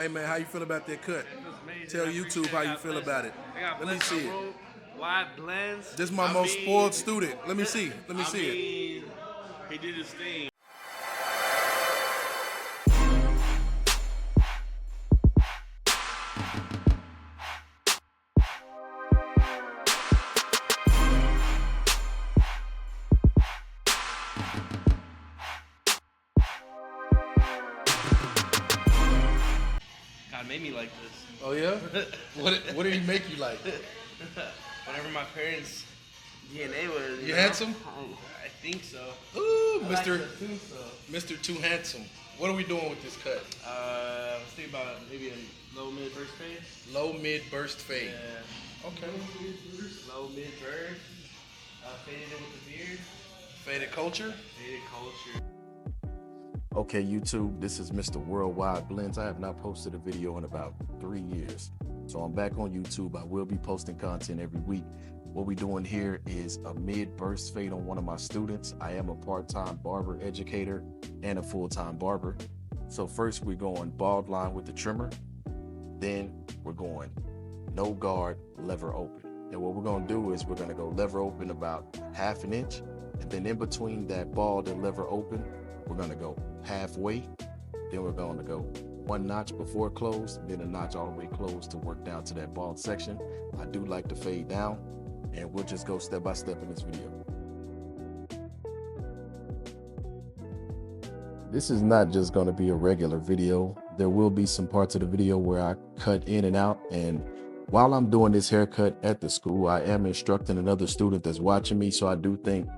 Hey man, how you feel about that cut? Tell I YouTube appreciate how it. you God feel bless about it. I got Let me blessed see my it. robe. Wide blends. This is my most spoiled student. Let me see. Let me I see it. mean, he did his thing. God made me like this. Oh yeah? What did he make you like? Whenever my parents' DNA was. You handsome? I think so. Ooh, I like Mr. to think so. Mr. Too Handsome. What are we doing with this cut? I was thinking about maybe a low mid burst fade. Low mid burst fade. Yeah. Okay. Low mid burst. Faded it with the beard. Faded culture. Faded culture. Okay, YouTube, this is Mr. Worldwide Blends. I have not posted a video in about 3 years. So I'm back on YouTube. I will be posting content every week. What we're doing here is a mid-burst fade on one of my students. I am a part-time barber educator and a full-time barber. So first we're going bald line with the trimmer. Then we're going no guard, lever open. And what we're gonna do is we're gonna go lever open about 1/2 inch. And then in between that bald and lever open, we're gonna go halfway. Then we're gonna go 1 notch before close, then a notch all the way closed to work down to that bald section. I do like to fade down, and we'll just go step by step in this video. This is not just gonna be a regular video. There will be some parts of the video where I cut in and out, and while I'm doing this haircut at the school, I am instructing another student that's watching me, so I do think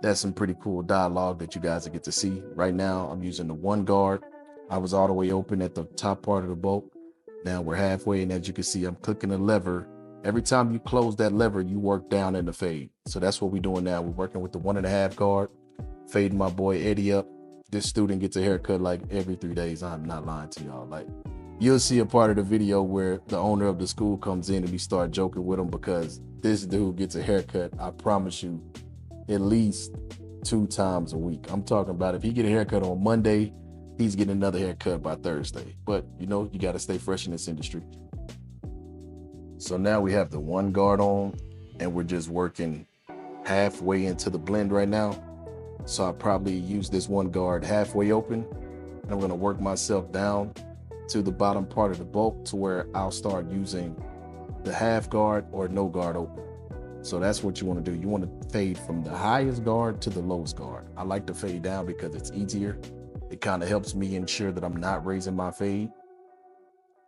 that's some pretty cool dialogue that you guys will get to see. Right now, I'm using the 1 guard. I was all the way open at the top part of the bolt. Now we're halfway, and as you can see, I'm clicking the lever. Every time you close that lever, you work down in the fade. So that's what we're doing now. We're working with the 1.5 guard, fading my boy Eddie up. This student gets a haircut like every 3 days. I'm not lying to y'all. Like, you'll see a part of the video where the owner of the school comes in and we start joking with him because this dude gets a haircut, I promise you, at least 2 times a week. I'm talking about if he get a haircut on Monday, he's getting another haircut by Thursday. But you know, you got to stay fresh in this industry. So now we have the 1 guard on, and we're just working halfway into the blend right now. So I probably use this 1 guard halfway open, and I'm going to work myself down to the bottom part of the bulk to where I'll start using the half guard or no guard open. So that's what you want to do. You want to fade from the highest guard to the lowest guard. I like to fade down because it's easier. It kind of helps me ensure that I'm not raising my fade.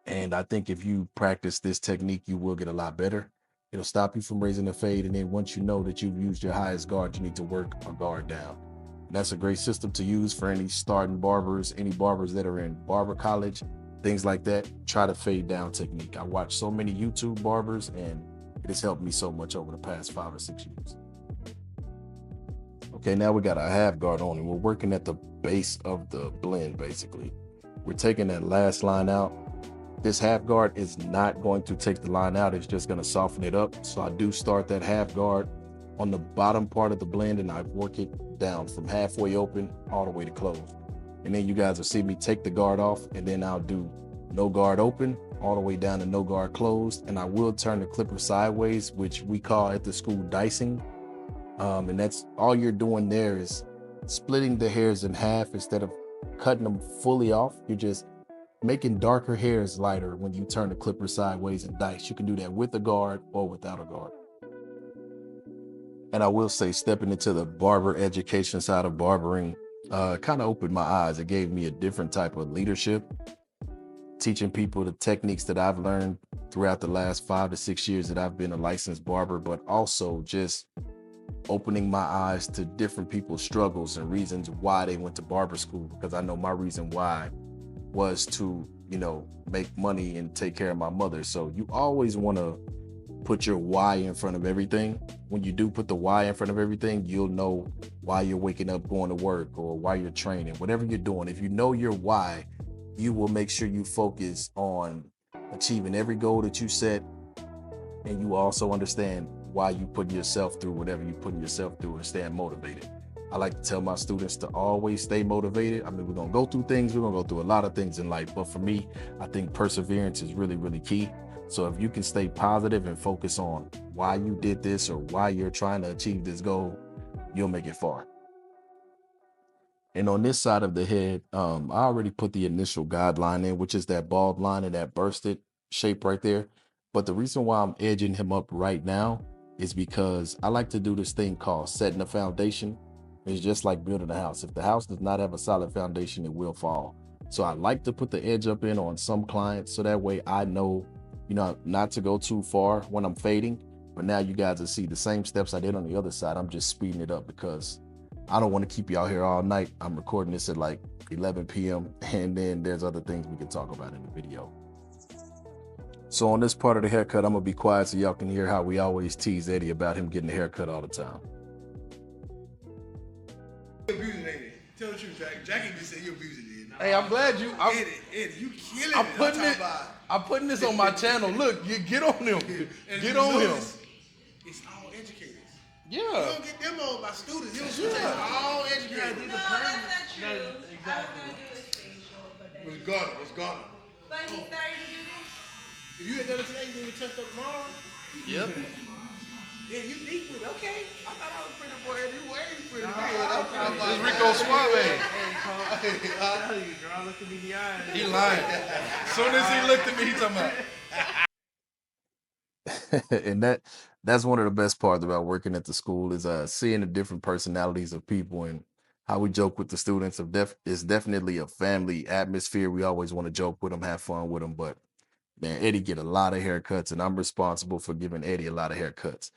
And I think if you practice this technique, you will get a lot better. It'll stop you from raising the fade. And then once you know that you've used your highest guard, you need to work a guard down. And that's a great system to use for any starting barbers, any barbers that are in barber college, things like that. Try to fade down technique. I watch so many YouTube barbers, and it has helped me so much over the past 5 or 6 years. Okay, now we got a half guard on, and we're working at the base of the blend, basically. We're taking that last line out. This half guard is not going to take the line out. It's just going to soften it up. So I do start that half guard on the bottom part of the blend, and I work it down from halfway open all the way to close. And then you guys will see me take the guard off, and then I'll do no guard open all the way down to no guard closed. And I will turn the clipper sideways, which we call at the school dicing. And that's all you're doing there is splitting the hairs in half instead of cutting them fully off. You're just making darker hairs lighter when you turn the clipper sideways and dice. You can do that with a guard or without a guard. And I will say, stepping into the barber education side of barbering kind of opened my eyes. It gave me a different type of leadership, teaching people the techniques that I've learned throughout the last 5 to 6 years that I've been a licensed barber, but also just opening my eyes to different people's struggles and reasons why they went to barber school. Because I know my reason why was to, you know, make money and take care of my mother. So you always want to put your why in front of everything. When you do put the why in front of everything, you'll know why you're waking up, going to work, or why you're training, whatever you're doing. If you know your why, you will make sure you focus on achieving every goal that you set. And you also understand why you put yourself through whatever you're putting yourself through and staying motivated. I like to tell my students to always stay motivated. I mean, we're gonna go through things, we're gonna go through a lot of things in life, but for me, I think perseverance is really, really key. So if you can stay positive and focus on why you did this or why you're trying to achieve this goal, you'll make it far. And on this side of the head, I already put the initial guideline in, which is that bald line and that bursted shape right there. But the reason why I'm edging him up right now is because I like to do this thing called setting a foundation. It's just like building a house. If the house does not have a solid foundation, it will fall. So I like to put the edge up in on some clients so that way I know, not to go too far when I'm fading. But now you guys will see the same steps I did on the other side. I'm just speeding it up because I don't want to keep y'all here all night. I'm recording this at like 11 p.m. and then there's other things we can talk about in the video. So on this part of the haircut, I'm gonna be quiet so y'all can hear how we always tease Eddie about him getting a haircut all the time. You're abusing Eddie. Tell the truth, Jack. Jackie just said you're abusing Eddie. Hey, I'm glad you. Eddie, you killing it. I'm putting this on my channel. Look, you get on him. Get on him. It's all educators. Yeah. You don't get them on by students. You don't get all educators. No, that's not true. No, I was exactly. gonna do his facial, but then. What's gone? But he started to do this. If you had done it today, you would touch up tomorrow. Yep. Yeah, you deep with it. Okay. I thought I was pretty boy. You way pretty No, good. This is Rico Suave. Hey, Cole, I tell you, girl, look at me in the eye. He lying. As soon as he looked at me, he talking about. And that's one of the best parts about working at the school is seeing the different personalities of people and how we joke with the students. It's definitely a family atmosphere. We always want to joke with them, have fun with them, but man, Eddie get a lot of haircuts, and I'm responsible for giving Eddie a lot of haircuts.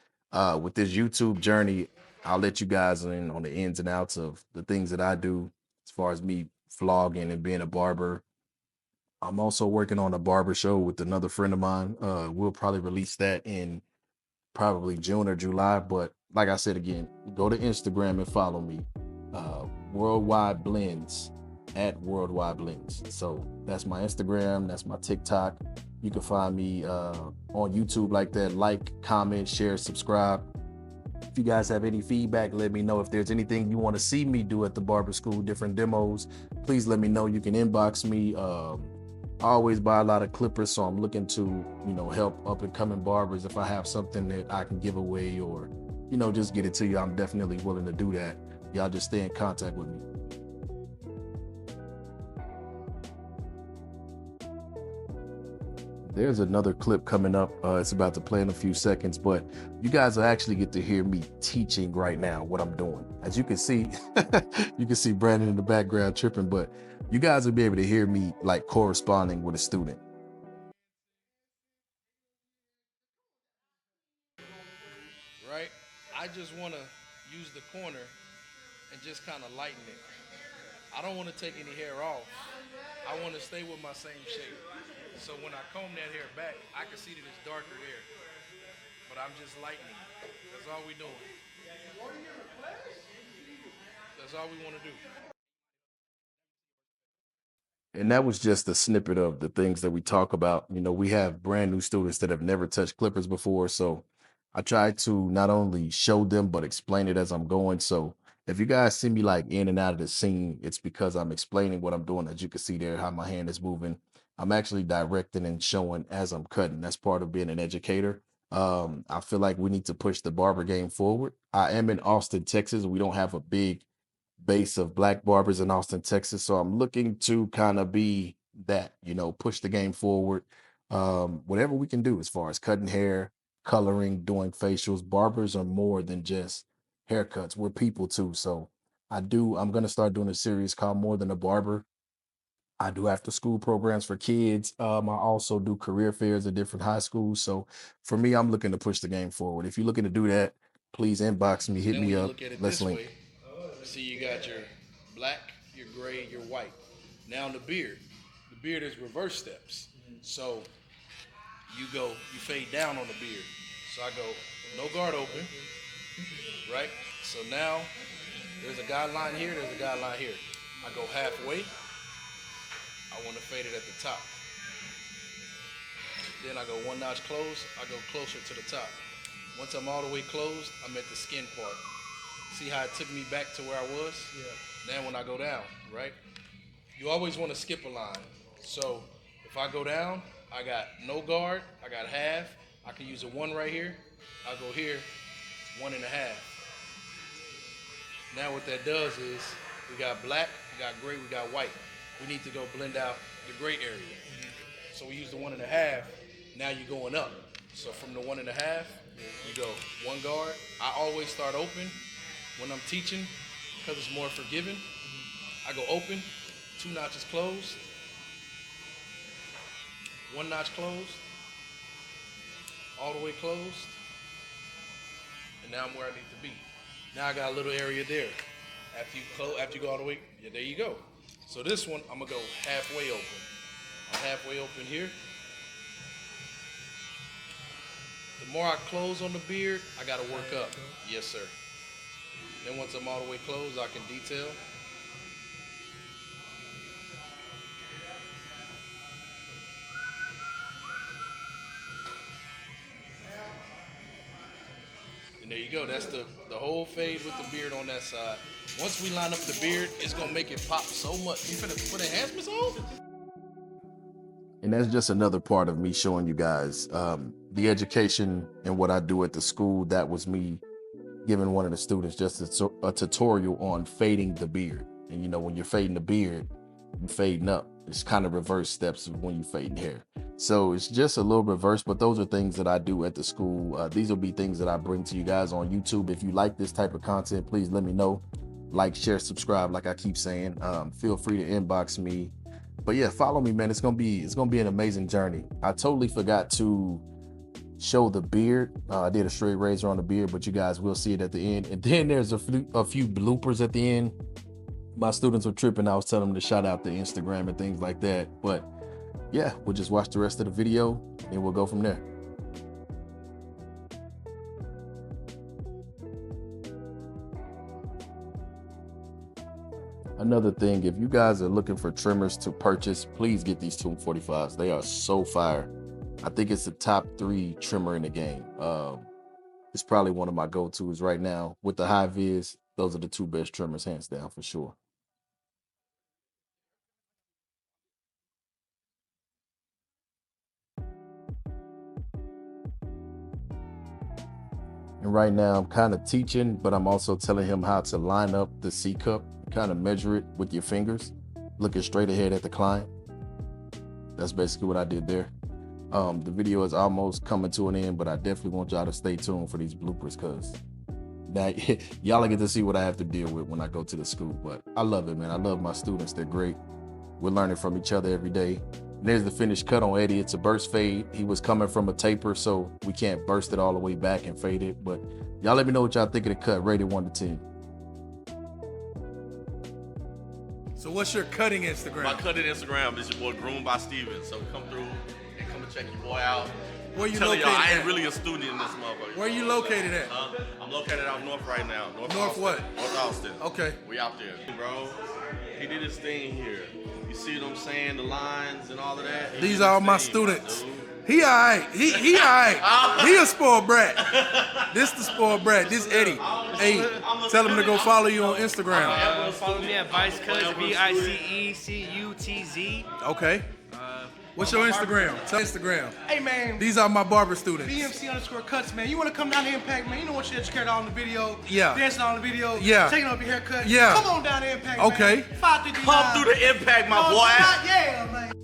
With this YouTube journey, I'll let you guys in on the ins and outs of the things that I do as far as me vlogging and being a barber. I'm also working on a barber show with another friend of mine. We'll probably release that in probably June or July. But like I said again, go to Instagram and follow me. Worldwide Blends at Worldwide Blends. So that's my Instagram, that's my TikTok. You can find me on YouTube like that. Like, comment, share, subscribe. If you guys have any feedback, let me know. If there's anything you want to see me do at the barber school, different demos, please let me know. You can inbox me. I always buy a lot of clippers, so I'm looking to, help up and coming barbers. If I have something that I can give away or, just get it to you, I'm definitely willing to do that. Y'all just stay in contact with me. There's another clip coming up. It's about to play in a few seconds, but you guys will actually get to hear me teaching right now what I'm doing. As you can see, you can see Brandon in the background tripping, but you guys will be able to hear me like corresponding with a student. Right? I just want to use the corner and just kind of lighten it. I don't want to take any hair off. I want to stay with my same shape. So when I comb that hair back, I can see that it's darker there. But I'm just lightening. That's all we doing. That's all we want to do. And that was just a snippet of the things that we talk about. We have brand new students that have never touched clippers before. So I try to not only show them, but explain it as I'm going. So if you guys see me like in and out of the scene, it's because I'm explaining what I'm doing. As you can see there, how my hand is moving. I'm actually directing and showing as I'm cutting. That's part of being an educator. I feel like we need to push the barber game forward. I am in Austin, Texas. We don't have a big base of black barbers in Austin, Texas. So I'm looking to kind of be that, push the game forward. Whatever we can do as far as cutting hair, coloring, doing facials. Barbers are more than just haircuts. We're people too. So I'm going to start doing a series called More Than a Barber. I do after school programs for kids. I also do career fairs at different high schools. So for me, I'm looking to push the game forward. If you're looking to do that, please inbox me, hit Then me when you up. look at it Let's this link. way, see you got your black, your gray, your white. Now the beard is reverse steps. So you fade down on the beard. So I go, no guard open, right? So now there's a guideline here, there's a guideline here. I go halfway. I want to fade it at the top. Then I go one notch close, I go closer to the top. Once I'm all the way closed, I'm at the skin part. See how it took me back to where I was? Yeah. Now when I go down, right? You always want to skip a line. So if I go down, I got no guard, I got half. I can use a 1 right here. I'll go here, 1.5. Now what that does is we got black, we got gray, we got white. We need to go blend out the gray area. So we use the 1.5. Now you're going up. So from the 1.5, you go 1 guard. I always start open when I'm teaching because it's more forgiving. I go open, 2 notches closed, 1 notch closed, all the way closed, and now I'm where I need to be. Now I got a little area there. After you go all the way, yeah, there you go. So this one, I'm gonna go halfway open. I'm halfway open here. The more I close on the beard, I gotta work up. Yes, sir. Then once I'm all the way closed, I can detail. And there you go. That's the whole fade with the beard on that side. Once we line up the beard, it's gonna make it pop so much. You finna put enhancements on? And that's just another part of me showing you guys the education and what I do at the school. That was me giving one of the students just a tutorial on fading the beard. And you know, when you're fading the beard, you're fading up. It's kind of reverse steps of when you're fading hair. So it's just a little reverse, but those are things that I do at the school. These will be things that I bring to you guys on YouTube. If you like this type of content, please let me know. Like, share, subscribe, like I keep saying. Feel free to inbox me. But yeah, follow me, man. It's gonna be an amazing journey. I totally forgot to show the beard. I did a straight razor on the beard, but you guys will see it at the end. And then there's a few bloopers at the end. My students were tripping. I was telling them to shout out the Instagram and things like that. But yeah, we'll just watch the rest of the video and we'll go from there. Another thing, if you guys are looking for trimmers to purchase, please get these 245s. They are so fire. I think it's the top 3 trimmer in the game. It's probably one of my go-tos right now. With the high vis, those are the 2 best trimmers, hands down, for sure. And right now I'm kind of teaching, but I'm also telling him how to line up the C cup, kind of measure it with your fingers, looking straight ahead at the client. That's basically what I did there. The video is almost coming to an end, but I definitely want y'all to stay tuned for these bloopers because now y'all get to see what I have to deal with when I go to the school. But I love it, man. I love my students. They're great. We're learning from each other every day. And there's the finished cut on Eddie. It's a burst fade. He was coming from a taper, so we can't burst it all the way back and fade it. But y'all let me know what y'all think of the cut, rated 1 to 10. So what's your cutting Instagram? My cutting Instagram is your boy Groomed by Steven. So come through and come and check your boy out. Where you Telling located y'all, I ain't at? really a student in this motherfucker. Where you located at? I'm located out north right now. North Austin. what? North Austin. Okay. We out there. Bro, he did his thing here. You see what I'm saying? The lines and all of that. He These did are all his my thing, students. dude. He all right. He all right. He a spoiled brat. This the spoiled brat. This Eddie. Hey, tell him to go follow you on Instagram. Follow me at ViceCuz, VICECUTZ. Okay. What's your Instagram? Tell Instagram. Hey man, These are my barber students. BMC_cuts, man. You want to come down here and Impact, man? You know what you educated on the video. Yeah. Dancing on the video. Yeah. Taking off your haircut. Yeah. Come on down to Impact, Okay. man. 559. Come through the impact, my boy. Yeah, man.